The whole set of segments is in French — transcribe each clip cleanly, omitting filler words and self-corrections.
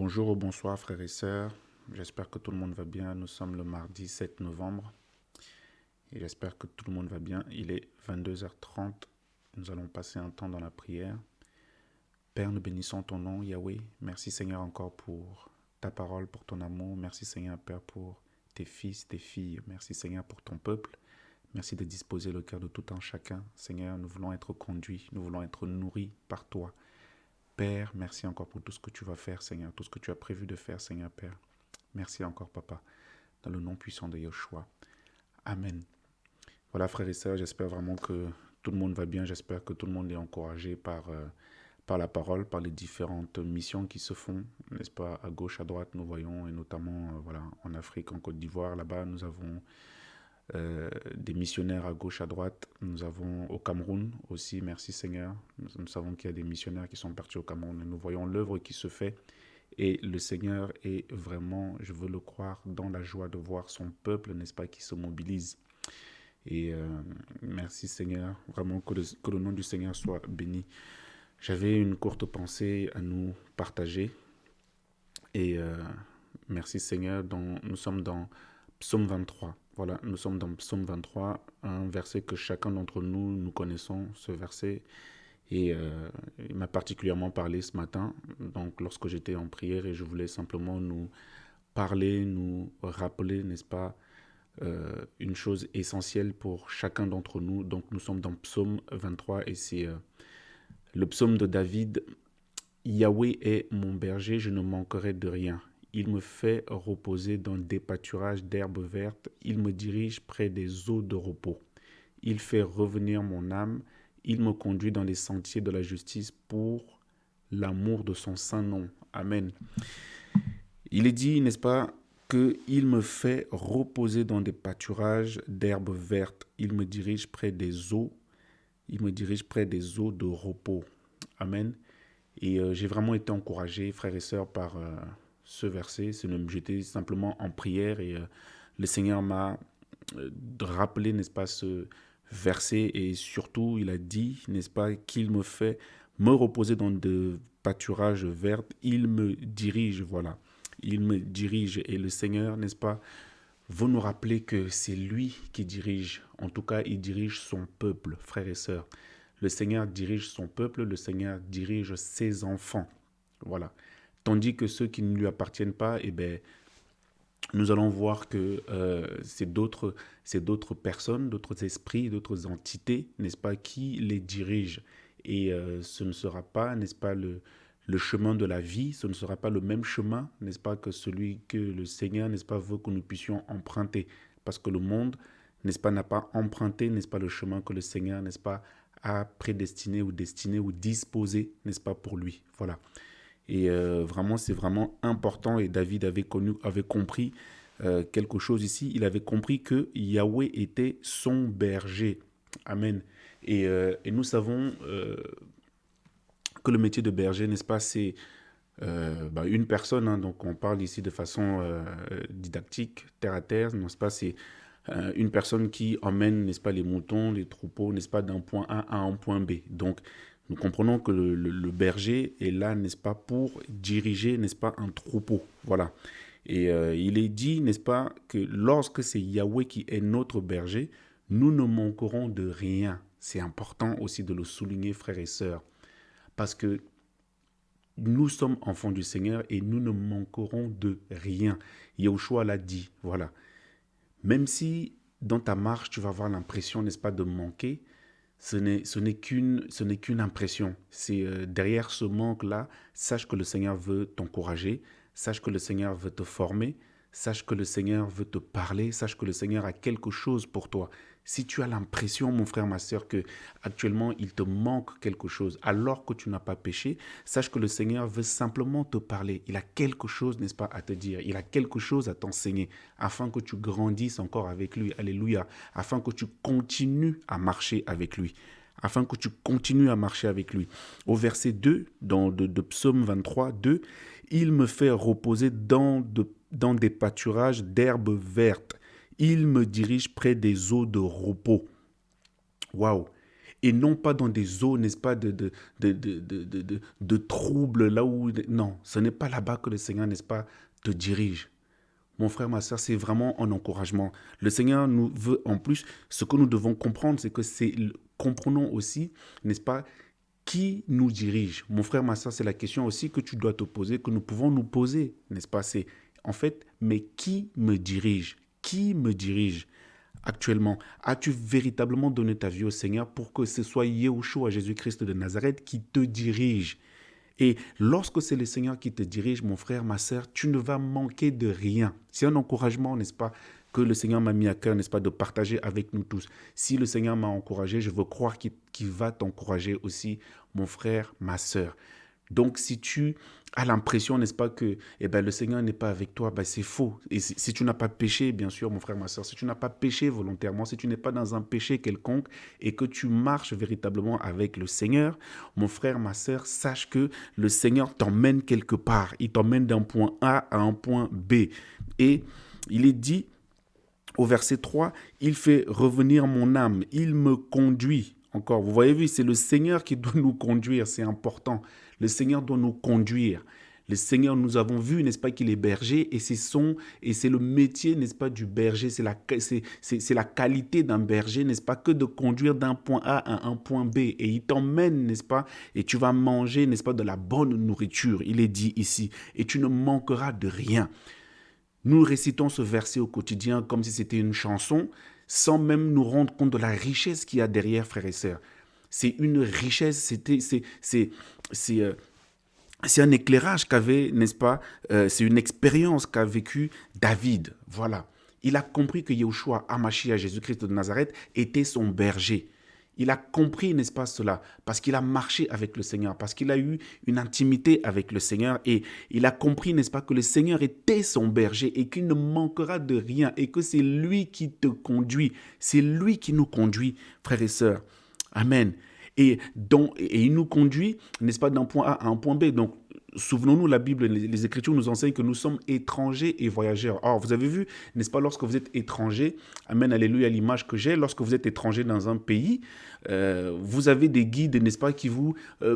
Bonjour ou bonsoir frères et sœurs, j'espère que tout le monde va bien. Nous sommes le mardi 7 novembre et j'espère que tout le monde va bien. Il est 22h30, nous allons passer un temps dans la prière. Père, nous bénissons ton nom, Yahweh. Merci Seigneur encore pour ta parole, pour ton amour. Merci Seigneur Père pour tes fils, tes filles. Merci Seigneur pour ton peuple. Merci de disposer le cœur de tout un chacun. Seigneur, nous voulons être conduits, nous voulons être nourris par toi. Père, merci encore pour tout ce que tu vas faire, Seigneur, tout ce que tu as prévu de faire, Seigneur Père. Merci encore, Papa, dans le nom puissant de Yeshua. Amen. Voilà, frères et sœurs, j'espère vraiment que tout le monde va bien. J'espère que tout le monde est encouragé par la parole, par les différentes missions qui se font, n'est-ce pas, à gauche, à droite, nous voyons, et notamment voilà, en Afrique, en Côte d'Ivoire, là-bas, nous avons des missionnaires à gauche, à droite. Nous avons au Cameroun aussi, merci Seigneur. Nous savons qu'il y a des missionnaires qui sont partis au Cameroun et nous voyons l'œuvre qui se fait. Et le Seigneur est vraiment, je veux le croire, dans la joie de voir son peuple, n'est-ce pas, qui se mobilise. Et merci Seigneur, vraiment que le nom du Seigneur soit béni. J'avais une courte pensée à nous partager. Et merci Seigneur, nous sommes dans Psaume 23. Voilà, nous sommes dans Psaume 23, un verset que chacun d'entre nous connaissons, ce verset. Et il m'a particulièrement parlé ce matin, donc lorsque j'étais en prière, et je voulais simplement nous parler, nous rappeler, n'est-ce pas, une chose essentielle pour chacun d'entre nous. Donc nous sommes dans Psaume 23 et c'est le psaume de David. Yahweh est mon berger, je ne manquerai de rien. Il me fait reposer dans des pâturages d'herbes vertes. Il me dirige près des eaux de repos. Il fait revenir mon âme. Il me conduit dans les sentiers de la justice pour l'amour de son saint nom. Amen. Il est dit, n'est-ce pas, qu'il me fait reposer dans des pâturages d'herbes vertes. Il me dirige près des eaux. Il me dirige près des eaux de repos. Amen. Et j'ai vraiment été encouragé, frères et sœurs, par ce verset. J'étais simplement en prière et le Seigneur m'a rappelé, n'est-ce pas, ce verset. Et surtout, il a dit, n'est-ce pas, qu'il me fait me reposer dans de pâturages verts. Il me dirige, voilà. Il me dirige. Et le Seigneur, n'est-ce pas, veut nous rappeler que c'est lui qui dirige. En tout cas, il dirige son peuple, frères et sœurs. Le Seigneur dirige son peuple, le Seigneur dirige ses enfants. Voilà. Tandis que ceux qui ne lui appartiennent pas, eh bien, nous allons voir que c'est d'autres personnes, d'autres esprits, d'autres entités, n'est-ce pas, qui les dirigent. Et ce ne sera pas, n'est-ce pas, le chemin de la vie, ce ne sera pas le même chemin, n'est-ce pas, que celui que le Seigneur, n'est-ce pas, veut que nous puissions emprunter. Parce que le monde, n'est-ce pas, n'a pas emprunté, n'est-ce pas, le chemin que le Seigneur, n'est-ce pas, a prédestiné ou destiné ou disposé, n'est-ce pas, pour lui. Voilà. Et vraiment, c'est vraiment important. Et David avait compris quelque chose ici. Il avait compris que Yahweh était son berger. Amen. Et nous savons que le métier de berger, n'est-ce pas, c'est une personne. Hein, donc on parle ici de façon didactique, terre à terre, n'est-ce pas, c'est une personne qui emmène, n'est-ce pas, les moutons, les troupeaux, n'est-ce pas, d'un point A à un point B. Donc, nous comprenons que le berger est là, n'est-ce pas, pour diriger, n'est-ce pas, un troupeau. Voilà. Et il est dit, n'est-ce pas, que lorsque c'est Yahweh qui est notre berger, nous ne manquerons de rien. C'est important aussi de le souligner, frères et sœurs, parce que nous sommes enfants du Seigneur et nous ne manquerons de rien. Yahushua l'a dit, voilà. Même si dans ta marche, tu vas avoir l'impression, n'est-ce pas, de manquer, ce n'est qu'une impression. C'est derrière ce manque-là, sache que le Seigneur veut t'encourager, sache que le Seigneur veut te former, sache que le Seigneur veut te parler, sache que le Seigneur a quelque chose pour toi. Si tu as l'impression, mon frère, ma sœur, que actuellement il te manque quelque chose, alors que tu n'as pas péché, sache que le Seigneur veut simplement te parler. Il a quelque chose, n'est-ce pas, à te dire. Il a quelque chose à t'enseigner, afin que tu grandisses encore avec lui. Alléluia. Afin que tu continues à marcher avec lui. Afin que tu continues à marcher avec lui. Au verset 2, de Psaume 23, 2, il me fait reposer dans des pâturages d'herbes vertes. Il me dirige près des eaux de repos. Waouh! et non pas dans des eaux, n'est-ce pas, de troubles, là où... Non, ce n'est pas là-bas que le Seigneur, n'est-ce pas, te dirige. Mon frère, ma soeur, c'est vraiment un encouragement. Le Seigneur nous veut, en plus, ce que nous devons comprendre, c'est que comprenons aussi, n'est-ce pas, qui nous dirige. Mon frère, ma soeur, c'est la question aussi que tu dois te poser, que nous pouvons nous poser, n'est-ce pas? C'est en fait, mais qui me dirige? Qui me dirige actuellement? As-tu véritablement donné ta vie au Seigneur pour que ce soit Yahushua, Jésus-Christ de Nazareth, qui te dirige? Et lorsque c'est le Seigneur qui te dirige, mon frère, ma sœur, tu ne vas manquer de rien. C'est un encouragement, n'est-ce pas, que le Seigneur m'a mis à cœur, n'est-ce pas, de partager avec nous tous. Si le Seigneur m'a encouragé, je veux croire qu'il va t'encourager aussi, mon frère, ma sœur. Donc, si tu as l'impression, n'est-ce pas, que le Seigneur n'est pas avec toi, c'est faux. Et si tu n'as pas péché, bien sûr, mon frère, ma soeur, si tu n'as pas péché volontairement, si tu n'es pas dans un péché quelconque et que tu marches véritablement avec le Seigneur, mon frère, ma soeur, sache que le Seigneur t'emmène quelque part. Il t'emmène d'un point A à un point B. Et il est dit au verset 3, « Il fait revenir mon âme, il me conduit. » Encore, vous voyez, c'est le Seigneur qui doit nous conduire, c'est important. Le Seigneur doit nous conduire. Le Seigneur, nous avons vu, n'est-ce pas, qu'il est berger et c'est le métier, n'est-ce pas, du berger. C'est la qualité d'un berger, n'est-ce pas, que de conduire d'un point A à un point B. Et il t'emmène, n'est-ce pas, et tu vas manger, n'est-ce pas, de la bonne nourriture. Il est dit ici, et tu ne manqueras de rien. Nous récitons ce verset au quotidien comme si c'était une chanson, sans même nous rendre compte de la richesse qu'il y a derrière, frères et sœurs. C'est une richesse, c'est un éclairage qu'avait, n'est-ce pas, c'est une expérience qu'a vécu David. Voilà. Il a compris que Yahushua, Hamashiach, Jésus-Christ de Nazareth, était son berger. Il a compris, n'est-ce pas, cela, parce qu'il a marché avec le Seigneur, parce qu'il a eu une intimité avec le Seigneur et il a compris, n'est-ce pas, que le Seigneur était son berger et qu'il ne manquera de rien et que c'est lui qui te conduit, c'est lui qui nous conduit, frères et sœurs. Amen. Et il nous conduit, n'est-ce pas, d'un point A à un point B. Donc, souvenons-nous, la Bible, les Écritures nous enseignent que nous sommes étrangers et voyageurs. Or, vous avez vu, n'est-ce pas, lorsque vous êtes étranger, amen, alléluia, l'image que j'ai, lorsque vous êtes étranger dans un pays, vous avez des guides, n'est-ce pas, qui vous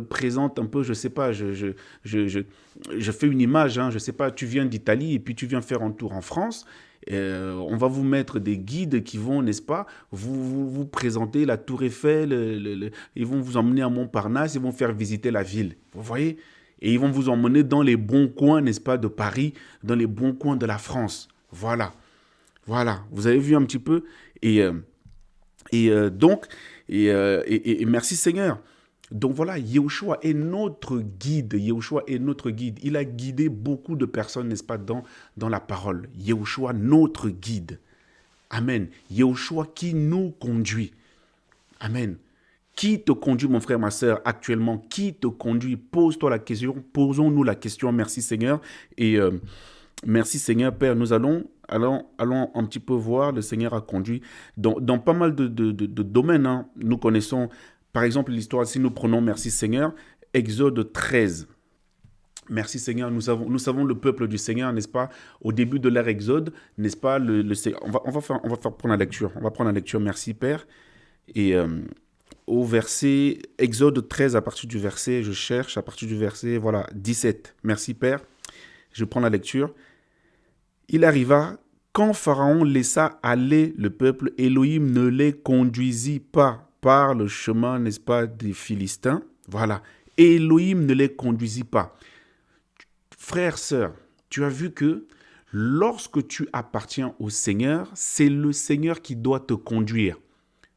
présentent un peu, je ne sais pas, je fais une image, je ne sais pas, tu viens d'Italie et puis tu viens faire un tour en France. On va vous mettre des guides qui vont, n'est-ce pas, vous présenter la Tour Eiffel, ils vont vous emmener à Montparnasse, ils vont faire visiter la ville. Vous voyez ? Et ils vont vous emmener dans les bons coins, n'est-ce pas, de Paris, dans les bons coins de la France. Voilà. Voilà. Vous avez vu un petit peu ? Et merci Seigneur. Donc voilà, Yahushua est notre guide. Yahushua est notre guide. Il a guidé beaucoup de personnes, n'est-ce pas, dans la parole. Yahushua, notre guide. Amen. Yahushua qui nous conduit. Amen. Qui te conduit, mon frère, ma sœur, actuellement? Qui te conduit? Pose-toi la question. Posons-nous la question. Merci Seigneur. Et merci Seigneur, Père. Nous allons un petit peu voir. Le Seigneur a conduit dans pas mal de domaines. Nous connaissons... Par exemple, l'histoire, si nous prenons, merci Seigneur, Exode 13. Merci Seigneur, nous savons le peuple du Seigneur, n'est-ce pas? Au début de l'ère Exode, n'est-ce pas? On va prendre la lecture. On va prendre la lecture, merci Père. Et au verset, Exode 13, à partir du verset, je cherche, à partir du verset, voilà, 17. Merci Père. Je prends la lecture. Il arriva, quand Pharaon laissa aller le peuple, Elohim ne les conduisit pas par le chemin, n'est-ce pas, des Philistins. Voilà. Et Elohim ne les conduisit pas. Frère, sœur, tu as vu que lorsque tu appartiens au Seigneur, c'est le Seigneur qui doit te conduire.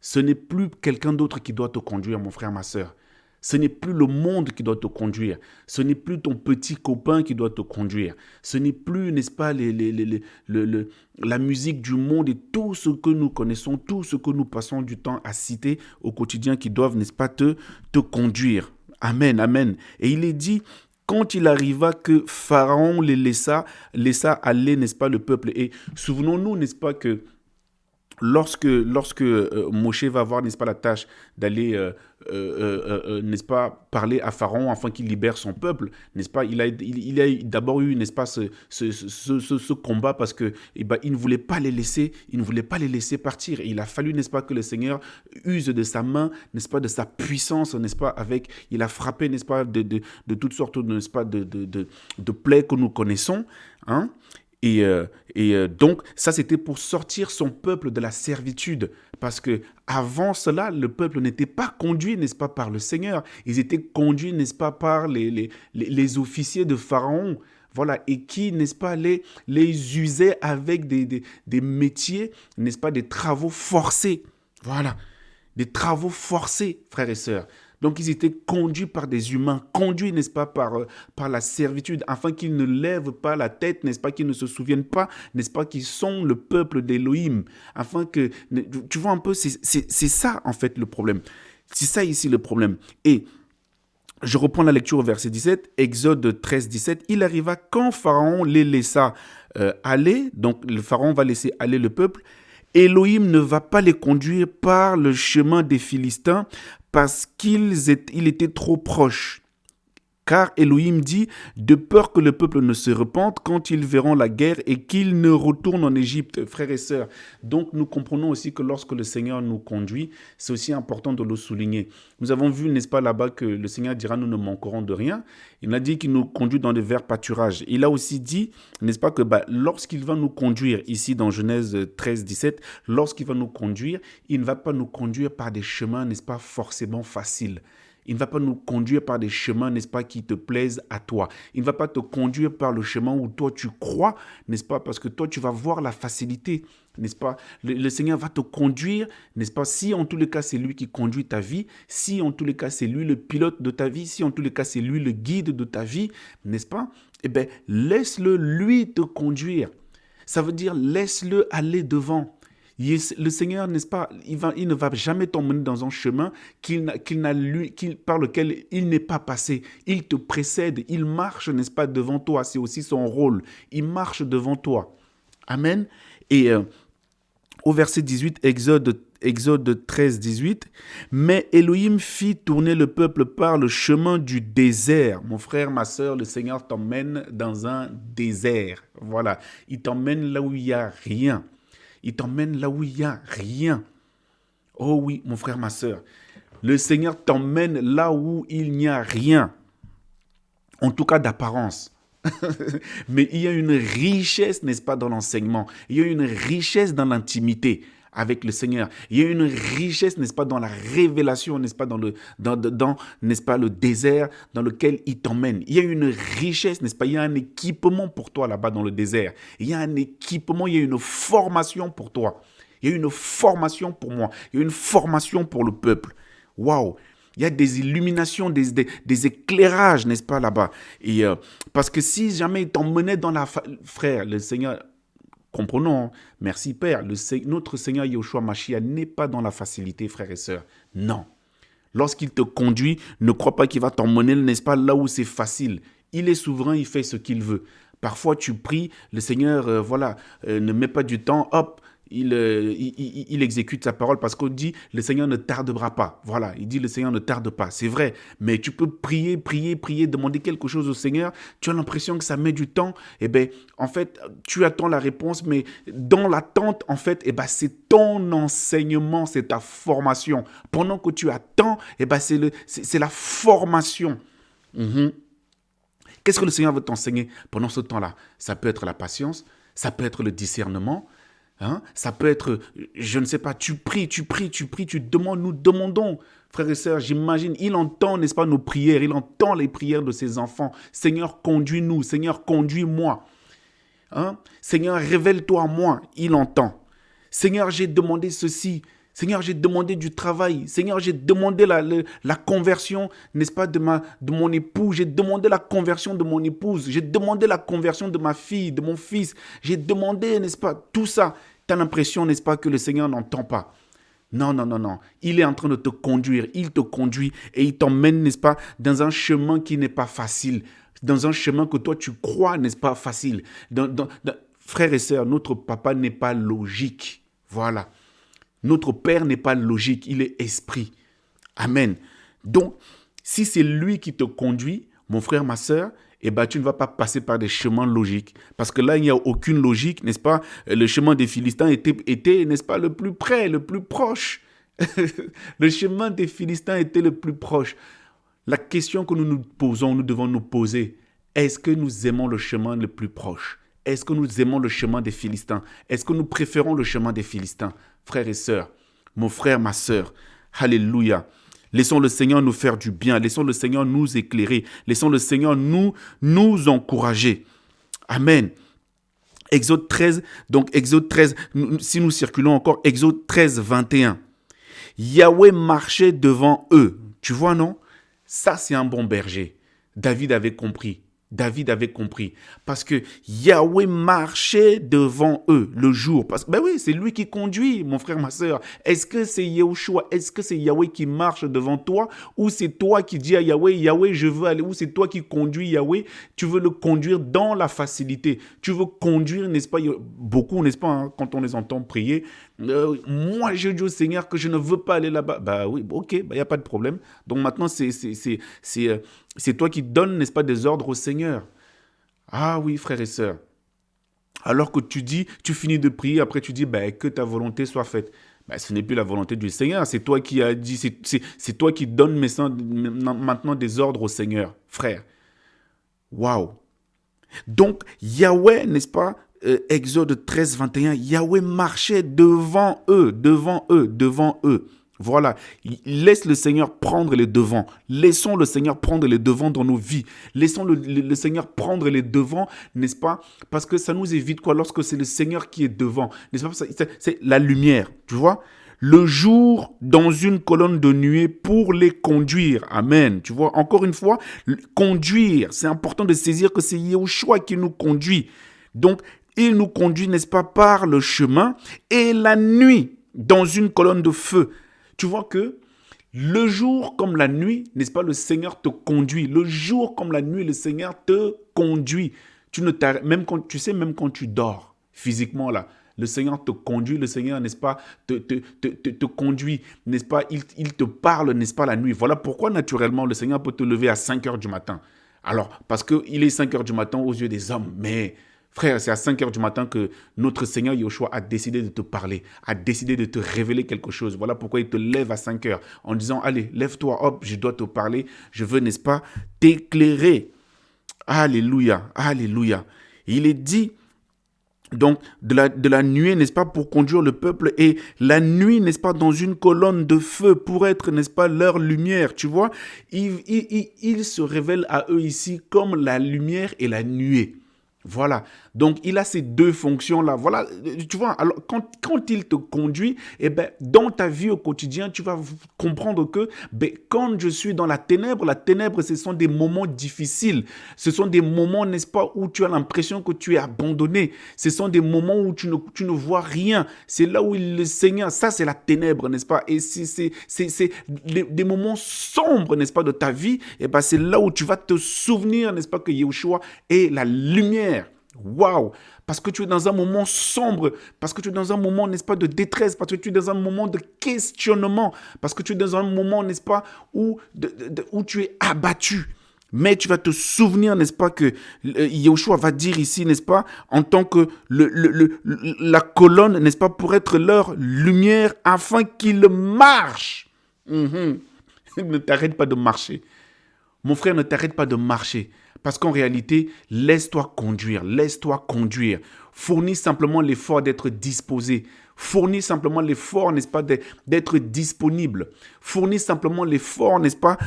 Ce n'est plus quelqu'un d'autre qui doit te conduire, mon frère, ma sœur. Ce n'est plus le monde qui doit te conduire. Ce n'est plus ton petit copain qui doit te conduire. Ce n'est plus, n'est-ce pas, la musique du monde et tout ce que nous connaissons, tout ce que nous passons du temps à citer au quotidien qui doivent, n'est-ce pas, te conduire. Amen, amen. Et il est dit, quand il arriva que Pharaon les laissa aller, n'est-ce pas, le peuple. Et souvenons-nous, n'est-ce pas, que lorsque Moshe va avoir, n'est-ce pas, la tâche d'aller, n'est-ce pas, parler à Pharaon afin qu'il libère son peuple, n'est-ce pas, il a d'abord eu, n'est-ce pas, ce combat parce que il ne voulait pas les laisser, partir. Et il a fallu, n'est-ce pas, que le Seigneur use de sa main, n'est-ce pas, de sa puissance, n'est-ce pas, il a frappé, n'est-ce pas, de toutes sortes, n'est-ce pas, de plaies que nous connaissons, hein. Donc, ça, c'était pour sortir son peuple de la servitude. Parce que avant cela, le peuple n'était pas conduit, n'est-ce pas, par le Seigneur. Ils étaient conduits, n'est-ce pas, par les officiers de Pharaon. Voilà, et qui, n'est-ce pas, les usaient avec des métiers, n'est-ce pas, des travaux forcés. Voilà, des travaux forcés, frères et sœurs. Donc, ils étaient conduits par des humains, conduits, n'est-ce pas, par la servitude, afin qu'ils ne lèvent pas la tête, n'est-ce pas, qu'ils ne se souviennent pas, n'est-ce pas, qu'ils sont le peuple d'Élohim. Afin que, tu vois un peu, c'est ça, en fait, le problème. C'est ça ici le problème. Et je reprends la lecture au verset 17, Exode 13, 17. Il arriva quand Pharaon les laissa aller, donc le Pharaon va laisser aller le peuple, Élohim ne va pas les conduire par le chemin des Philistins parce qu'il était trop proche. Car Élohim dit, de peur que le peuple ne se repente quand ils verront la guerre et qu'ils ne retournent en Égypte, frères et sœurs. Donc nous comprenons aussi que lorsque le Seigneur nous conduit, c'est aussi important de le souligner. Nous avons vu, n'est-ce pas, là-bas que le Seigneur dira, nous ne manquerons de rien. Il a dit qu'il nous conduit dans des verts pâturages. Il a aussi dit, n'est-ce pas, que lorsqu'il va nous conduire, ici dans Genèse 13, 17, lorsqu'il va nous conduire, il ne va pas nous conduire par des chemins, n'est-ce pas, forcément faciles. Il ne va pas nous conduire par des chemins, n'est-ce pas, qui te plaisent à toi. Il ne va pas te conduire par le chemin où toi tu crois, n'est-ce pas, parce que toi tu vas voir la facilité, n'est-ce pas. Le Seigneur va te conduire, n'est-ce pas, si en tous les cas c'est lui qui conduit ta vie, si en tous les cas c'est lui le pilote de ta vie, si en tous les cas c'est lui le guide de ta vie, n'est-ce pas, eh bien laisse-le lui te conduire. Ça veut dire laisse-le aller devant. Le Seigneur, n'est-ce pas, il ne va jamais t'emmener dans un chemin par lequel il n'est pas passé. Il te précède, il marche, n'est-ce pas, devant toi. C'est aussi son rôle. Il marche devant toi. Amen. Et au verset 18, Exode 13, 18, « Mais Élohim fit tourner le peuple par le chemin du désert. » Mon frère, ma sœur, le Seigneur t'emmène dans un désert. Voilà, il t'emmène là où il n'y a rien. Il t'emmène là où il n'y a rien. Oh oui, mon frère, ma sœur. Le Seigneur t'emmène là où il n'y a rien. En tout cas d'apparence. Mais il y a une richesse, n'est-ce pas, dans l'enseignement. Il y a une richesse dans l'intimité avec le Seigneur. Il y a une richesse, n'est-ce pas, dans la révélation, n'est-ce pas, n'est-ce pas, le désert dans lequel il t'emmène. Il y a une richesse, n'est-ce pas, il y a un équipement pour toi là-bas dans le désert. Il y a un équipement, il y a une formation pour toi. Il y a une formation pour moi. Il y a une formation pour le peuple. Waouh! Il y a des illuminations, des éclairages, n'est-ce pas, là-bas. Et parce que si jamais il t'emmenait dans frère, le Seigneur, comprenons, merci Père, notre Seigneur Yeshua Mashiach n'est pas dans la facilité, frères et sœurs. Non. Lorsqu'il te conduit, ne crois pas qu'il va t'emmener, n'est-ce pas, là où c'est facile. Il est souverain, il fait ce qu'il veut. Parfois, tu pries, le Seigneur, ne met pas du temps, hop, il exécute sa parole parce qu'on dit le Seigneur ne tardera pas. Voilà, il dit le Seigneur ne tarde pas. C'est vrai, mais tu peux prier, demander quelque chose au Seigneur. Tu as l'impression que ça met du temps. Eh bien, en fait, tu attends la réponse, mais dans l'attente, en fait, eh bien, c'est ton enseignement, c'est ta formation. Pendant que tu attends, eh bien, c'est la formation. Qu'est-ce que le Seigneur veut t'enseigner pendant ce temps-là? Ça peut être la patience, ça peut être le discernement. Ça peut être, je ne sais pas, tu pries, tu demandes, nous demandons. Frères et sœurs, j'imagine, il entend, n'est-ce pas, nos prières, il entend les prières de ses enfants. Seigneur, conduis-nous, Seigneur, conduis-moi. Seigneur, révèle-toi à moi, il entend. Seigneur, j'ai demandé ceci. Seigneur, j'ai demandé du travail. Seigneur, j'ai demandé la conversion, n'est-ce pas, de mon époux. J'ai demandé la conversion de mon épouse. J'ai demandé la conversion de ma fille, de mon fils. J'ai demandé, n'est-ce pas, tout ça. Tu as l'impression, n'est-ce pas, que le Seigneur n'entend pas. Non. Il est en train de te conduire. Il te conduit et il t'emmène, n'est-ce pas, dans un chemin qui n'est pas facile. Dans un chemin que toi, tu crois, n'est-ce pas, facile. Frères et sœurs, notre papa n'est pas logique. Voilà. Notre Père n'est pas logique, il est esprit. Amen. Donc, si c'est lui qui te conduit, mon frère, ma sœur, eh ben, tu ne vas pas passer par des chemins logiques. Parce que là, il n'y a aucune logique, n'est-ce pas? Le chemin des Philistins était, n'est-ce pas, le plus près, le plus proche. Le chemin des Philistins était le plus proche. La question que nous nous posons, nous devons nous poser, est-ce que nous aimons le chemin le plus proche? Est-ce que nous aimons le chemin des Philistins? Est-ce que nous préférons le chemin des Philistins? Frères et sœurs, mon frère, ma sœur, alléluia. Laissons le Seigneur nous faire du bien. Laissons le Seigneur nous éclairer. Laissons le Seigneur nous encourager. Amen. Exode 13, donc Exode 13, si nous circulons encore, Exode 13, 21. Yahweh marchait devant eux. Tu vois, non? Ça, c'est un bon berger. David avait compris. David avait compris. Parce que Yahweh marchait devant eux le jour. Parce que, ben oui, c'est lui qui conduit, mon frère, ma sœur. Est-ce que c'est Yahushua? Est-ce que c'est Yahweh qui marche devant toi? Ou c'est toi qui dis à Yahweh, Yahweh, je veux aller? Ou c'est toi qui conduis Yahweh? Tu veux le conduire dans la facilité. Tu veux conduire, n'est-ce pas? Beaucoup, n'est-ce pas, hein, quand on les entend prier, moi, je dis au Seigneur que je ne veux pas aller là-bas. Bah oui, ok, il n'y a pas de problème. Donc maintenant, c'est toi qui donnes, n'est-ce pas, des ordres au Seigneur. Ah oui, frères et sœurs. Alors que tu finis de prier, après tu dis, que ta volonté soit faite. Ce n'est plus la volonté du Seigneur. C'est toi qui as dit, c'est toi qui donnes maintenant des ordres au Seigneur, frère. Waouh. Donc, Yahweh, n'est-ce pas, Exode 13, 21, Yahweh marchait devant eux, devant eux, devant eux. Voilà, laisse le Seigneur prendre les devants. Laissons le Seigneur prendre les devants dans nos vies. Laissons le Seigneur prendre les devants, n'est-ce pas? Parce que ça nous évite quoi lorsque c'est le Seigneur qui est devant, n'est-ce pas? C'est la lumière, tu vois? Le jour dans une colonne de nuée pour les conduire. Amen. Tu vois, encore une fois, conduire. C'est important de saisir que c'est Yahushua qui nous conduit. Donc, il nous conduit, n'est-ce pas, par le chemin et la nuit dans une colonne de feu. Tu vois que le jour comme la nuit, n'est-ce pas, le Seigneur te conduit. Le jour comme la nuit, le Seigneur te conduit. Même quand tu dors physiquement là, le Seigneur te conduit, le Seigneur, n'est-ce pas, te conduit, n'est-ce pas, il te parle, n'est-ce pas, la nuit. Voilà pourquoi naturellement le Seigneur peut te lever à 5 heures du matin. Alors, parce qu'il est 5 heures du matin aux yeux des hommes, mais frère, c'est à 5 heures du matin que notre Seigneur Yahushua a décidé de te parler, a décidé de te révéler quelque chose. Voilà pourquoi il te lève à 5 heures en disant, allez, lève-toi, hop, je dois te parler, je veux, n'est-ce pas, t'éclairer. Alléluia, alléluia. Il est dit, donc, de la nuée, n'est-ce pas, pour conduire le peuple, et la nuit, n'est-ce pas, dans une colonne de feu pour être, n'est-ce pas, leur lumière, tu vois. Il se révèle à eux ici comme la lumière et la nuée. Voilà, donc il a ces deux fonctions-là. Voilà, tu vois, alors quand il te conduit, dans ta vie au quotidien, tu vas comprendre que quand je suis dans la ténèbre, ce sont des moments difficiles. Ce sont des moments, n'est-ce pas, où tu as l'impression que tu es abandonné. Ce sont des moments où tu ne vois rien. C'est là où le Seigneur, ça c'est la ténèbre, n'est-ce pas? Et c'est des moments sombres, n'est-ce pas, de ta vie. C'est là où tu vas te souvenir, n'est-ce pas, que Yahushua est la lumière. Waouh! Parce que tu es dans un moment sombre, parce que tu es dans un moment, n'est-ce pas, de détresse, parce que tu es dans un moment de questionnement, parce que tu es dans un moment, n'est-ce pas, où tu es abattu. Mais tu vas te souvenir, n'est-ce pas, que Yahushua va dire ici, n'est-ce pas, en tant que la colonne, n'est-ce pas, pour être leur lumière, afin qu'ils marchent. Ne t'arrête pas de marcher. Mon frère, ne t'arrête pas de marcher. Parce qu'en réalité, laisse-toi conduire. Fournis simplement l'effort d'être disposé. Fournis simplement l'effort, n'est-ce pas, d'être disponible. Fournis simplement l'effort, n'est-ce pas,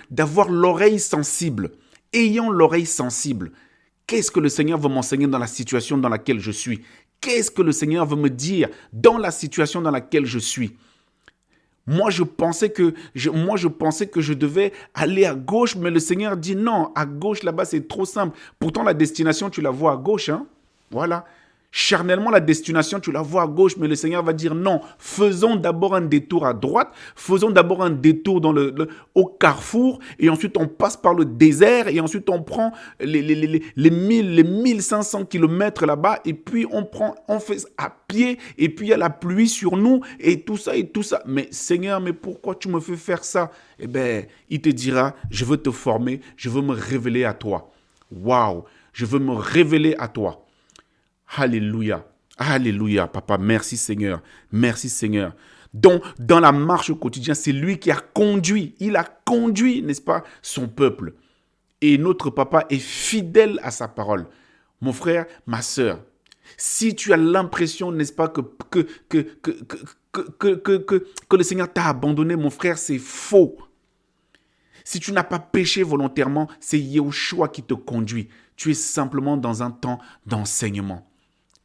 d'avoir l'oreille sensible. Ayant l'oreille sensible. Qu'est-ce que le Seigneur veut m'enseigner dans la situation dans laquelle je suis? Qu'est-ce que le Seigneur veut me dire dans la situation dans laquelle je suis? Moi, je pensais que je devais aller à gauche, mais le Seigneur dit non, à gauche, là-bas, c'est trop simple. Pourtant, la destination, tu la vois à gauche, hein? Voilà. Charnellement, la destination, tu la vois à gauche, mais le Seigneur va dire non, faisons d'abord un détour à droite, faisons d'abord un détour au carrefour, et ensuite on passe par le désert, et ensuite on prend les 1500 kilomètres là-bas, et puis on fait à pied, et puis il y a la pluie sur nous, et tout ça, et tout ça. Mais Seigneur, mais pourquoi tu me fais faire ça? Eh bien, il te dira, je veux te former, je veux me révéler à toi. Waouh, je veux me révéler à toi. Alléluia. Alléluia, papa. Merci Seigneur. Merci Seigneur. Donc, dans la marche au quotidien, c'est lui qui a conduit. Il a conduit, n'est-ce pas, son peuple. Et notre papa est fidèle à sa parole. Mon frère, ma sœur, si tu as l'impression, n'est-ce pas, que le Seigneur t'a abandonné, mon frère, c'est faux. Si tu n'as pas péché volontairement, c'est Yahushua qui te conduit. Tu es simplement dans un temps d'enseignement.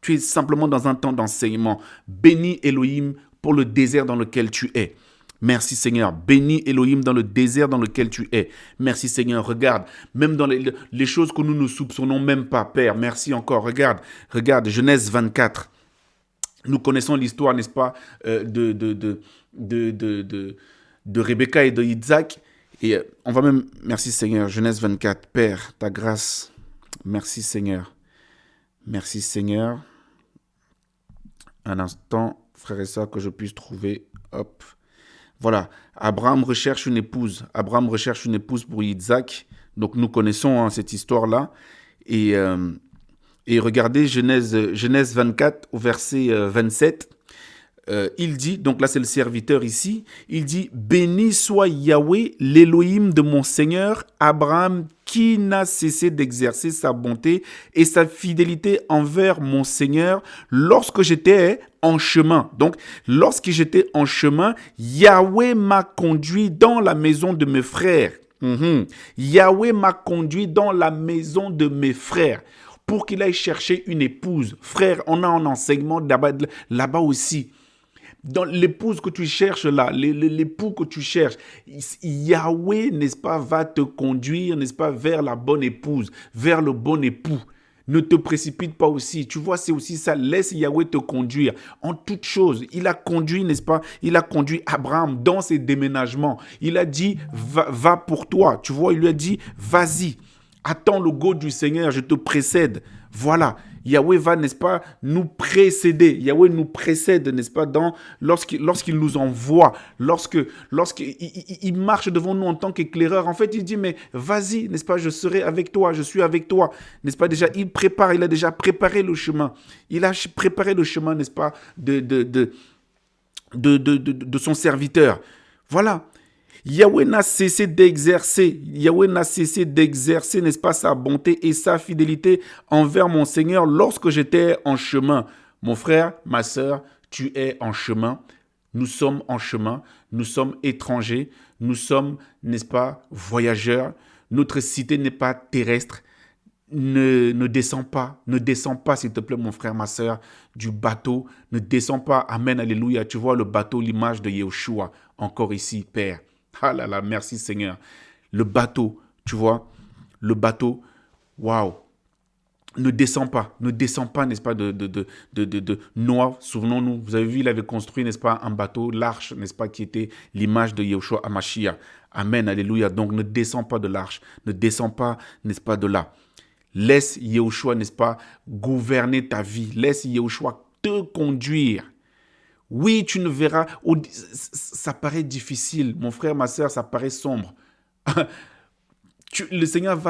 Tu es simplement dans un temps d'enseignement. Bénis Elohim pour le désert dans lequel tu es. Merci Seigneur. Bénis Elohim dans le désert dans lequel tu es. Merci Seigneur. Regarde, même dans les choses que nous ne soupçonnons même pas, Père. Merci encore. Regarde, Genèse 24. Nous connaissons l'histoire, n'est-ce pas, de Rebecca et de Isaac. Et on va même, merci Seigneur, Genèse 24, Père, ta grâce. Merci Seigneur. Merci Seigneur. Un instant, frère et sœurs, que je puisse trouver. Hop. Voilà. Abraham recherche une épouse. Abraham recherche une épouse pour Isaac. Donc nous connaissons cette histoire-là. Et regardez Genèse 24 au verset 27. Il dit, donc là c'est le serviteur ici, il dit « Béni soit Yahweh, l'Élohim de mon Seigneur, Abraham, qui n'a cessé d'exercer sa bonté et sa fidélité envers mon Seigneur lorsque j'étais en chemin. » Donc, lorsque j'étais en chemin, Yahweh m'a conduit dans la maison de mes frères. Yahweh m'a conduit dans la maison de mes frères pour qu'il aille chercher une épouse. Frère, on a un enseignement là-bas aussi. Dans l'épouse que tu cherches là, l'époux que tu cherches, Yahweh, n'est-ce pas, va te conduire, n'est-ce pas, vers la bonne épouse, vers le bon époux. Ne te précipite pas aussi. Tu vois, c'est aussi ça. Laisse Yahweh te conduire en toutes choses. Il a conduit, n'est-ce pas, il a conduit Abraham dans ses déménagements. Il a dit, va pour toi. Tu vois, il lui a dit, vas-y. Attends le go du Seigneur, je te précède. Voilà. Yahweh va, n'est-ce pas, nous précéder. Yahweh nous précède, n'est-ce pas, lorsqu'il nous envoie, lorsqu'il marche devant nous en tant qu'éclaireur. En fait, il dit, mais vas-y, n'est-ce pas, je serai avec toi, je suis avec toi. N'est-ce pas, déjà, il a déjà préparé le chemin. Il a préparé le chemin, n'est-ce pas, de son serviteur. Voilà. Yahweh n'a cessé d'exercer, n'est-ce pas, sa bonté et sa fidélité envers mon Seigneur lorsque j'étais en chemin. Mon frère, ma sœur, tu es en chemin. Nous sommes en chemin. Nous sommes étrangers. Nous sommes, n'est-ce pas, voyageurs. Notre cité n'est pas terrestre. Ne descends pas, s'il te plaît, mon frère, ma sœur, du bateau. Ne descends pas. Amen, alléluia. Tu vois le bateau, l'image de Yahushua, encore ici, Père. Ah là là, merci Seigneur. Le bateau, tu vois, le bateau, waouh. Ne descends pas, n'est-ce pas, de Noah. Souvenons-nous, vous avez vu, il avait construit, n'est-ce pas, un bateau, l'arche, n'est-ce pas, qui était l'image de Yahushua HaMashiach. Amen, alléluia. Donc ne descends pas de l'arche, ne descends pas, n'est-ce pas, de là. Laisse Yahushua, n'est-ce pas, gouverner ta vie. Laisse Yahushua te conduire. Oui, tu ne verras, ça paraît difficile, mon frère, ma sœur, ça paraît sombre. Le Seigneur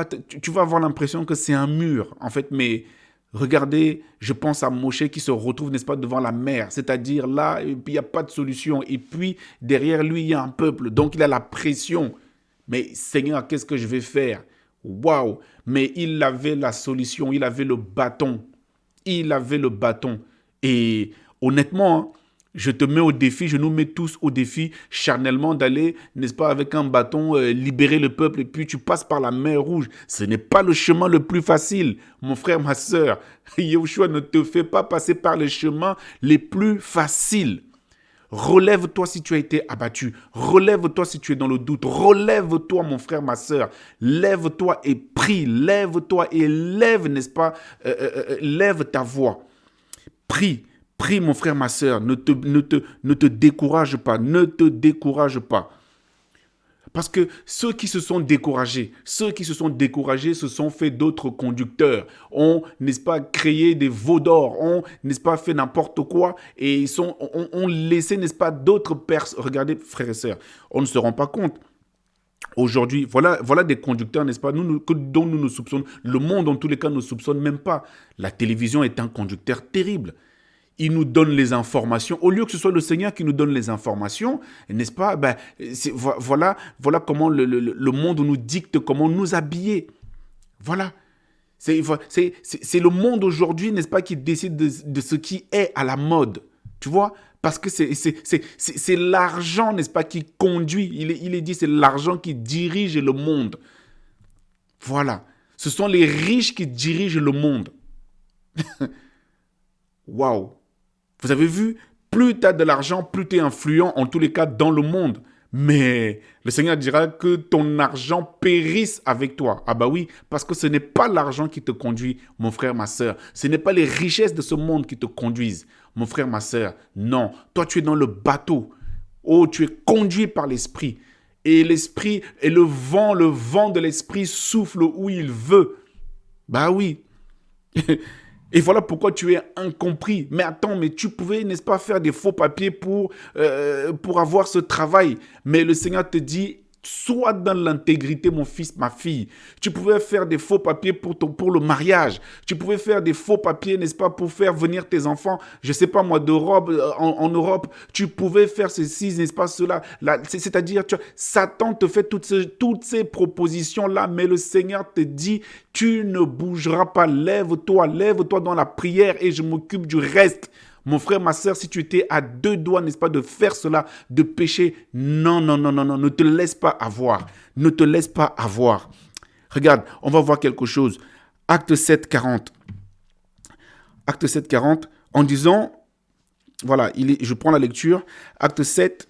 tu vas avoir l'impression que c'est un mur, en fait, mais regardez, je pense à Moshe qui se retrouve, n'est-ce pas, devant la mer, c'est-à-dire là, et puis il n'y a pas de solution, et puis derrière lui, il y a un peuple, donc il a la pression. Mais Seigneur, qu'est-ce que je vais faire? Waouh! Mais il avait la solution, il avait le bâton, et honnêtement, je te mets au défi, je nous mets tous au défi charnellement d'aller, n'est-ce pas, avec un bâton, libérer le peuple et puis tu passes par la mer Rouge. Ce n'est pas le chemin le plus facile, mon frère, ma sœur. Yahushua ne te fait pas passer par les chemins les plus faciles. Relève-toi si tu as été abattu. Relève-toi si tu es dans le doute. Relève-toi, mon frère, ma sœur. Lève-toi et prie. Lève-toi et lève, n'est-ce pas, lève ta voix. Prie, prie mon frère, ma sœur, ne te décourage pas, ne te décourage pas. Parce que ceux qui se sont découragés, se sont fait d'autres conducteurs, ont, n'est-ce pas, créé des veaux d'or, ont, n'est-ce pas, fait n'importe quoi et ont laissé, n'est-ce pas, d'autres personnes. Regardez, frères et sœurs, on ne se rend pas compte. Aujourd'hui, voilà des conducteurs, n'est-ce pas, dont nous nous soupçonnons. Le monde, en tous les cas, ne nous soupçonne même pas. La télévision est un conducteur terrible. Il nous donne les informations. Au lieu que ce soit le Seigneur qui nous donne les informations, n'est-ce pas? Voilà comment le monde nous dicte comment nous habiller. Voilà. C'est le monde aujourd'hui, n'est-ce pas, qui décide de ce qui est à la mode. Tu vois? Parce que c'est l'argent, n'est-ce pas, qui conduit. Il est dit, c'est l'argent qui dirige le monde. Voilà. Ce sont les riches qui dirigent le monde. Waouh! Vous avez vu, plus tu as de l'argent, plus tu es influent, en tous les cas, dans le monde. Mais le Seigneur dira que ton argent périsse avec toi. Ah bah oui, parce que ce n'est pas l'argent qui te conduit, mon frère, ma sœur. Ce n'est pas les richesses de ce monde qui te conduisent, mon frère, ma sœur. Non, toi, tu es dans le bateau. Oh, tu es conduit par l'Esprit. Et l'Esprit, et le vent de l'Esprit souffle où il veut. Bah oui. Et voilà pourquoi tu es incompris. Mais attends, mais tu pouvais, n'est-ce pas, faire des faux papiers pour avoir ce travail. Mais le Seigneur te dit, sois dans l'intégrité, mon fils, ma fille. Tu pouvais faire des faux papiers pour le mariage. Tu pouvais faire des faux papiers, n'est-ce pas, pour faire venir tes enfants, je ne sais pas moi, d'Europe, en Europe. Tu pouvais faire ceci, n'est-ce pas, cela. C'est-à-dire, Satan te fait toutes ces propositions-là, mais le Seigneur te dit, tu ne bougeras pas, lève-toi dans la prière et je m'occupe du reste. Mon frère, ma sœur, si tu étais à deux doigts, n'est-ce pas, de faire cela, de pécher, non, ne te laisse pas avoir. Ne te laisse pas avoir. Regarde, on va voir quelque chose. Acte 7, 40. Acte 7, 40, en disant, voilà, je prends la lecture. Acte 7,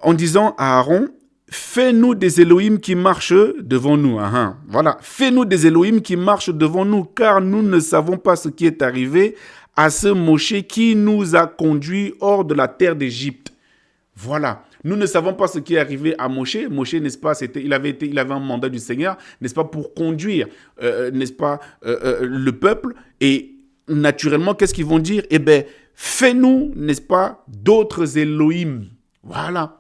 en disant à Aaron, fais-nous des Elohim qui marchent devant nous. Voilà, fais-nous des Elohim qui marchent devant nous, car nous ne savons pas ce qui est arrivé à ce Moshe qui nous a conduits hors de la terre d'Égypte. Voilà. Nous ne savons pas ce qui est arrivé à Moshe. Moshe, n'est-ce pas, il avait un mandat du Seigneur, n'est-ce pas, pour conduire, n'est-ce pas, le peuple. Et naturellement, qu'est-ce qu'ils vont dire? Eh bien, fais-nous, n'est-ce pas, d'autres Elohim. Voilà.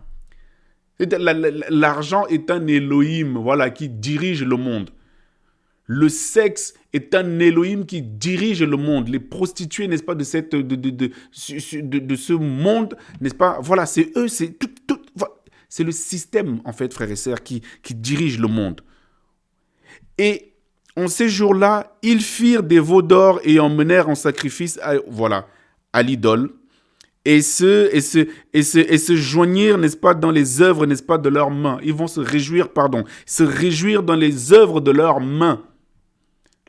L'argent est un Elohim, voilà, qui dirige le monde. Le sexe est un Elohim qui dirige le monde. Les prostituées, n'est-ce pas, de ce monde, n'est-ce pas? Voilà, c'est eux, c'est le système, en fait, frères et sœurs, qui dirige le monde. Et en ces jours-là, ils firent des veaux d'or et en menèrent en sacrifice à l'idole. Et se joignirent, n'est-ce pas, dans les œuvres, n'est-ce pas, de leurs mains. Ils vont se réjouir dans les œuvres de leurs mains.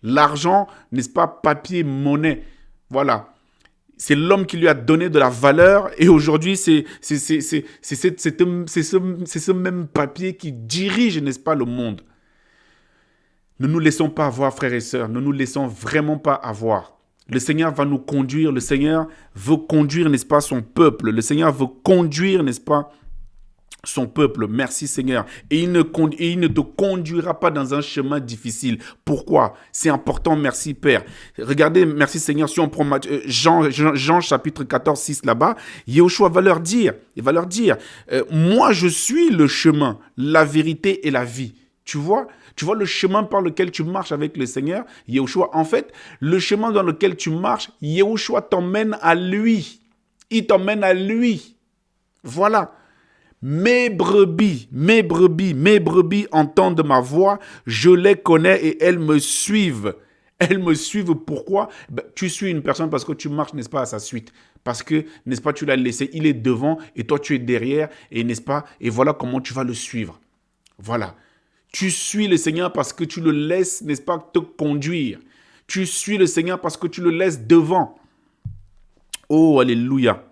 L'argent, n'est-ce pas, papier, monnaie. Voilà. C'est l'homme qui lui a donné de la valeur et aujourd'hui, c'est ce même papier qui dirige, n'est-ce pas, le monde. Ne nous laissons pas avoir, frères et sœurs. Ne nous laissons vraiment pas avoir. Le Seigneur va nous conduire. Le Seigneur veut conduire, n'est-ce pas, son peuple. Le Seigneur veut conduire, n'est-ce pas, son peuple. Merci Seigneur. Et il ne te conduira pas dans un chemin difficile. Pourquoi? C'est important, merci Père. Regardez, merci Seigneur, si on prend Jean chapitre 14, 6 là-bas, Yahushua va leur dire, moi je suis le chemin, la vérité et la vie. Tu vois le chemin par lequel tu marches avec le Seigneur, Yahushua. En fait, le chemin dans lequel tu marches, Yahushua t'emmène à lui. Il t'emmène à lui. Voilà. Mes brebis entendent ma voix, je les connais et elles me suivent. Elles me suivent pourquoi? Tu suis une personne parce que tu marches, n'est-ce pas, à sa suite. Parce que, n'est-ce pas, tu l'as laissé, il est devant et toi tu es derrière et n'est-ce pas, et voilà comment tu vas le suivre. Voilà. Tu suis le Seigneur parce que tu le laisses, n'est-ce pas, te conduire. Tu suis le Seigneur parce que tu le laisses devant. Oh, alléluia.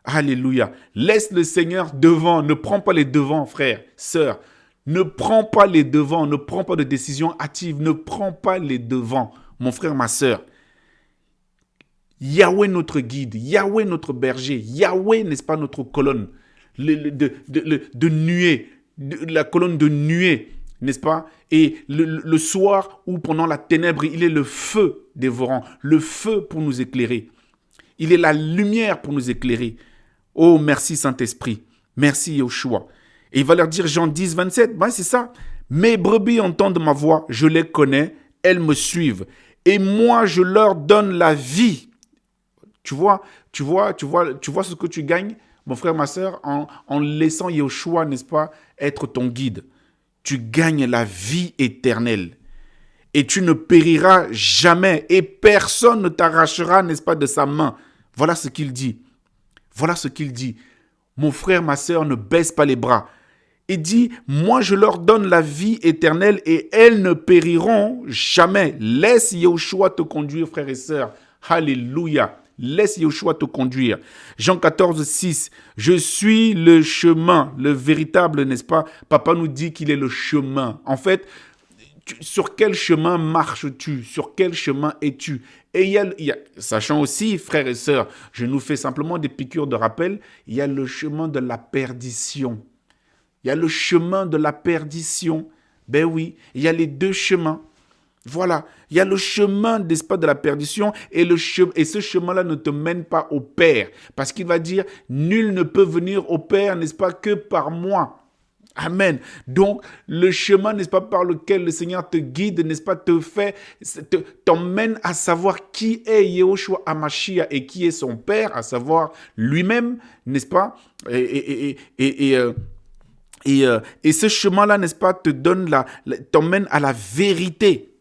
Alléluia. Laisse le Seigneur devant. Ne prends pas les devants, frère, sœur. Ne prends pas les devants. Ne prends pas de décision hâtive. Ne prends pas les devants, mon frère, ma sœur. Yahweh notre guide, Yahweh notre berger, Yahweh, n'est-ce pas, notre colonne de nuée, la colonne de nuée, n'est-ce pas? Et le soir ou pendant la ténèbre, il est le feu dévorant, le feu pour nous éclairer. Il est la lumière pour nous éclairer. Oh, merci Saint-Esprit, merci Yeshua. Et il va leur dire, Jean 10, 27, ben, c'est ça. Mes brebis entendent ma voix, je les connais, elles me suivent. Et moi, je leur donne la vie. Tu vois ce que tu gagnes, mon frère, ma soeur, en laissant Yeshua, n'est-ce pas, être ton guide. Tu gagnes la vie éternelle. Et tu ne périras jamais. Et personne ne t'arrachera, n'est-ce pas, de sa main. Voilà ce qu'il dit. Voilà ce qu'il dit. Mon frère, ma soeur, ne baisse pas les bras. Il dit, moi je leur donne la vie éternelle et elles ne périront jamais. Laisse Yeshua te conduire, frères et sœurs. Alléluia. Laisse Yeshua te conduire. Jean 14, 6. Je suis le chemin, le véritable, n'est-ce pas? Papa nous dit qu'il est le chemin. En fait, sur quel chemin marches-tu? Sur quel chemin es-tu? Et sachant aussi, frères et sœurs, je nous fais simplement des piqûres de rappel, il y a le chemin de la perdition. Il y a le chemin de la perdition. Ben oui, il y a les deux chemins. Voilà, il y a le chemin, n'est-ce pas, de la perdition et ce chemin-là ne te mène pas au Père. Parce qu'il va dire, nul ne peut venir au Père, n'est-ce pas, que par moi. Amen. Donc, le chemin, n'est-ce pas, par lequel le Seigneur te guide, n'est-ce pas, t'emmène à savoir qui est Yeshua HaMashiach et qui est son Père, à savoir lui-même, n'est-ce pas, et ce chemin-là, n'est-ce pas, t'emmène à la vérité.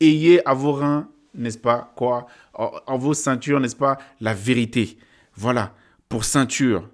Ayez à vos reins, n'est-ce pas, quoi, en vos ceintures, n'est-ce pas, la vérité. Voilà, pour ceinture.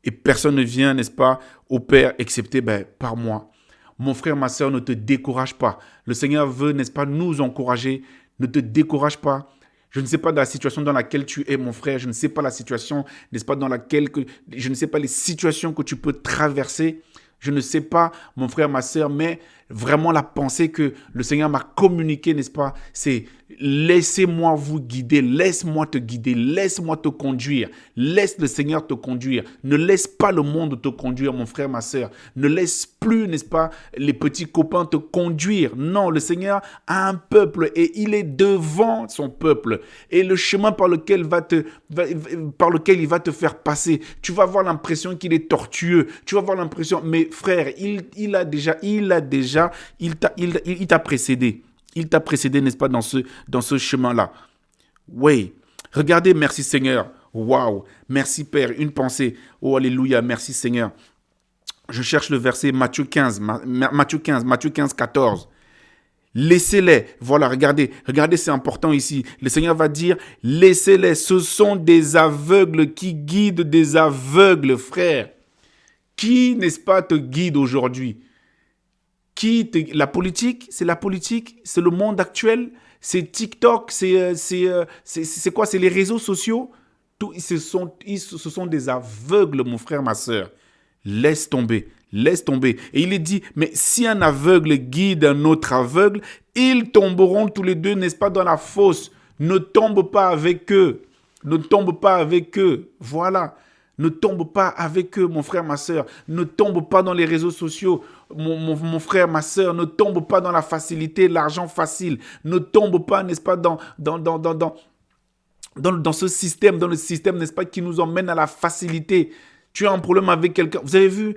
Et personne ne vient, n'est-ce pas, au Père, excepté par moi. Mon frère, ma soeur, ne te décourage pas. Le Seigneur veut, n'est-ce pas, nous encourager. Ne te décourage pas. Je ne sais pas la situation dans laquelle tu es, mon frère. Je ne sais pas la situation, n'est-ce pas, je ne sais pas les situations que tu peux traverser. Je ne sais pas, mon frère, ma soeur, mais vraiment la pensée que le Seigneur m'a communiquée, n'est-ce pas, c'est laissez-moi vous guider, laisse-moi te guider, laisse-moi te conduire, laisse le Seigneur te conduire. Ne laisse pas le monde te conduire, mon frère, ma soeur. Ne laisse plus, n'est-ce pas, les petits copains te conduire. Non, le Seigneur a un peuple et il est devant son peuple. Et le chemin par lequel il va te faire passer, tu vas avoir l'impression qu'il est tortueux. Tu vas avoir l'impression, mais frère, il t'a précédé. Il t'a précédé, n'est-ce pas, dans ce chemin-là. Oui. Regardez, merci Seigneur. Waouh. Merci Père. Une pensée. Oh, alléluia. Merci Seigneur. Je cherche le verset Matthieu 15, 14. Laissez-les. Voilà, regardez, c'est important ici. Le Seigneur va dire, laissez-les. Ce sont des aveugles qui guident des aveugles, frère. Qui, n'est-ce pas, te guide aujourd'hui? La politique, c'est le monde actuel, c'est TikTok, c'est quoi? C'est les réseaux sociaux. Ce sont des aveugles, mon frère, ma soeur. Laisse tomber. Et il est dit, mais si un aveugle guide un autre aveugle, ils tomberont tous les deux, n'est-ce pas, dans la fosse. Ne tombe pas avec eux. Voilà. Ne tombe pas avec eux, mon frère, ma soeur. Ne tombe pas dans les réseaux sociaux, mon frère, ma soeur. Ne tombe pas dans la facilité, l'argent facile. Ne tombe pas, n'est-ce pas, dans ce système, dans le système, n'est-ce pas, qui nous emmène à la facilité. Tu as un problème avec quelqu'un. Vous avez vu,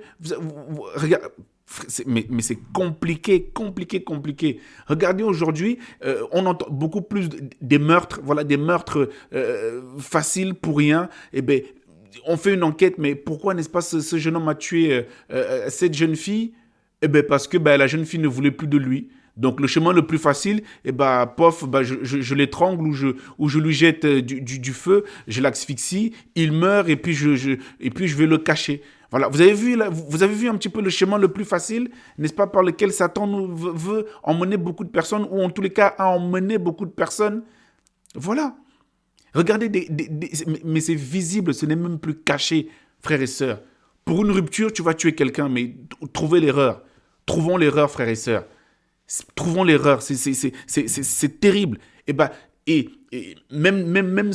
regarde, mais c'est compliqué. Regardez aujourd'hui, on entend beaucoup plus des meurtres, voilà, des meurtres faciles pour rien. Eh bien, on fait une enquête, mais pourquoi, n'est-ce pas, ce jeune homme a tué cette jeune fille? Eh bien, parce que la jeune fille ne voulait plus de lui. Donc, le chemin le plus facile, je l'étrangle ou je lui jette du feu, je l'asphyxie, il meurt et puis je vais le cacher. Voilà, vous avez vu un petit peu le chemin le plus facile, n'est-ce pas, par lequel Satan veut emmener beaucoup de personnes, ou en tous les cas a emmené beaucoup de personnes. Voilà. Regardez, mais c'est visible, ce n'est même plus caché, frères et sœurs. Pour une rupture, tu vas tuer quelqu'un, mais trouvez l'erreur. Trouvons l'erreur, frères et sœurs. Trouvons l'erreur, c'est terrible. Et même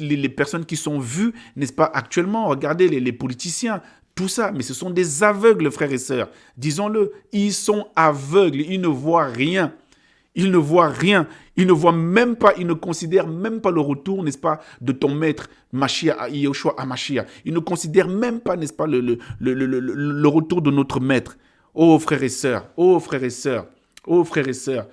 les personnes qui sont vues, n'est-ce pas, actuellement, regardez les politiciens, tout ça, mais ce sont des aveugles, frères et sœurs. Disons-le, ils sont aveugles, ils ne voient rien. Ils ne voient rien. Ils ne voient même pas, ils ne considèrent même pas le retour, n'est-ce pas, de ton maître, Mashiach, Yahushua HaMashiach. Ils ne considèrent même pas, n'est-ce pas, le retour de notre maître. Oh, frères et sœurs, oh, frères et sœurs, oh, frères et sœurs.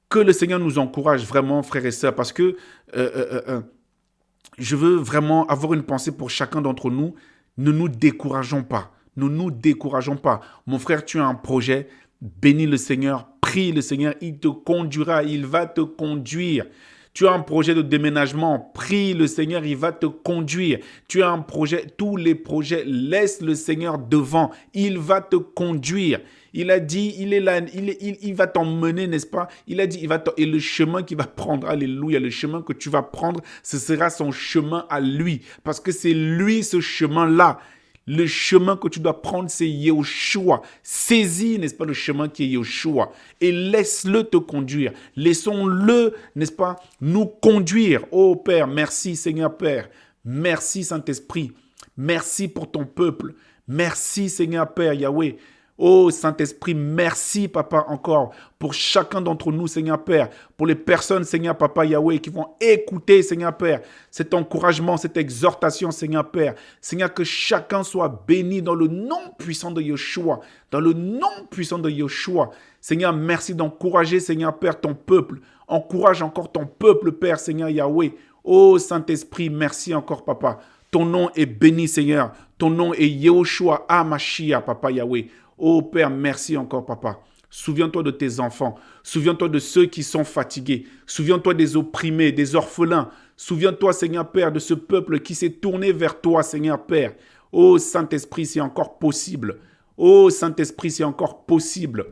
Que le Seigneur nous encourage vraiment, frères et sœurs, parce que je veux vraiment avoir une pensée pour chacun d'entre nous. Ne nous décourageons pas. Ne nous décourageons pas. Mon frère, tu as un projet. Bénis le Seigneur. Prie le Seigneur. Il te conduira. Il va te conduire. Tu as un projet de déménagement. Prie le Seigneur. Il va te conduire. Tu as un projet. Tous les projets, laisse le Seigneur devant. Il va te conduire. Il a dit, il est là, il va t'emmener, n'est-ce pas? Il a dit, et le chemin qu'il va prendre, alléluia, le chemin que tu vas prendre, ce sera son chemin à lui. Parce que c'est lui, ce chemin-là. Le chemin que tu dois prendre, c'est Yahushua. Saisis, n'est-ce pas, le chemin qui est Yahushua. Et laisse-le te conduire. Laissons-le, n'est-ce pas, nous conduire. Oh Père, merci Seigneur Père. Merci Saint-Esprit. Merci pour ton peuple. Merci Seigneur Père Yahweh. Oh Saint-Esprit, merci Papa encore pour chacun d'entre nous, Seigneur Père, pour les personnes, Seigneur Papa Yahweh, qui vont écouter, Seigneur Père, cet encouragement, cette exhortation, Seigneur Père. Seigneur, que chacun soit béni dans le nom puissant de Yeshua, dans le nom puissant de Yeshua. Seigneur, merci d'encourager, Seigneur Père, ton peuple. Encourage encore ton peuple, Père, Seigneur Yahweh. Oh Saint-Esprit, merci encore, Papa. Ton nom est béni, Seigneur. Ton nom est Yahushua HaMashiach, Papa Yahweh. Oh Père, merci encore, Papa. Souviens-toi de tes enfants. Souviens-toi de ceux qui sont fatigués. Souviens-toi des opprimés, des orphelins. Souviens-toi, Seigneur Père, de ce peuple qui s'est tourné vers toi, Seigneur Père. Oh Saint-Esprit, c'est encore possible. Oh Saint-Esprit, c'est encore possible.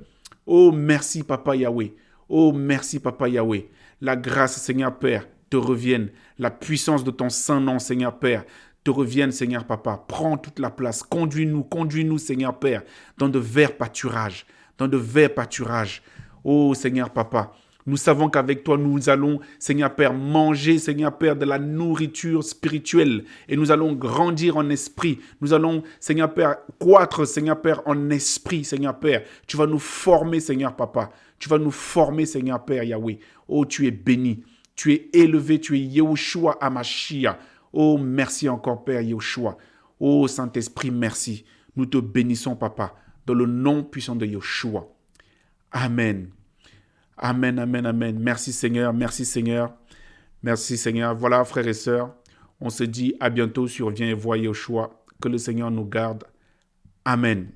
Oh merci, Papa Yahweh. Oh merci, Papa Yahweh. La grâce, Seigneur Père, te revienne. La puissance de ton saint nom, Seigneur Père, te revienne, Seigneur Papa. Prends toute la place. Conduis-nous, Seigneur Père, dans de verts pâturages. Oh, Seigneur Papa, nous savons qu'avec toi, nous allons, Seigneur Père, manger, Seigneur Père, de la nourriture spirituelle. Et nous allons grandir en esprit. Nous allons, Seigneur Père, croître, Seigneur Père, en esprit, Seigneur Père. Tu vas nous former, Seigneur Papa. Tu vas nous former, Seigneur Père Yahweh. Oh, tu es béni. Tu es élevé. Tu es Yahushua HaMashiach. Oh, merci encore, Père Yahushua. Oh, Saint-Esprit, merci. Nous te bénissons, Papa, dans le nom puissant de Yahushua. Amen. Amen, amen, amen. Merci, Seigneur. Merci, Seigneur. Merci, Seigneur. Voilà, frères et sœurs, on se dit à bientôt sur Viens et vois Yahushua. Que le Seigneur nous garde. Amen.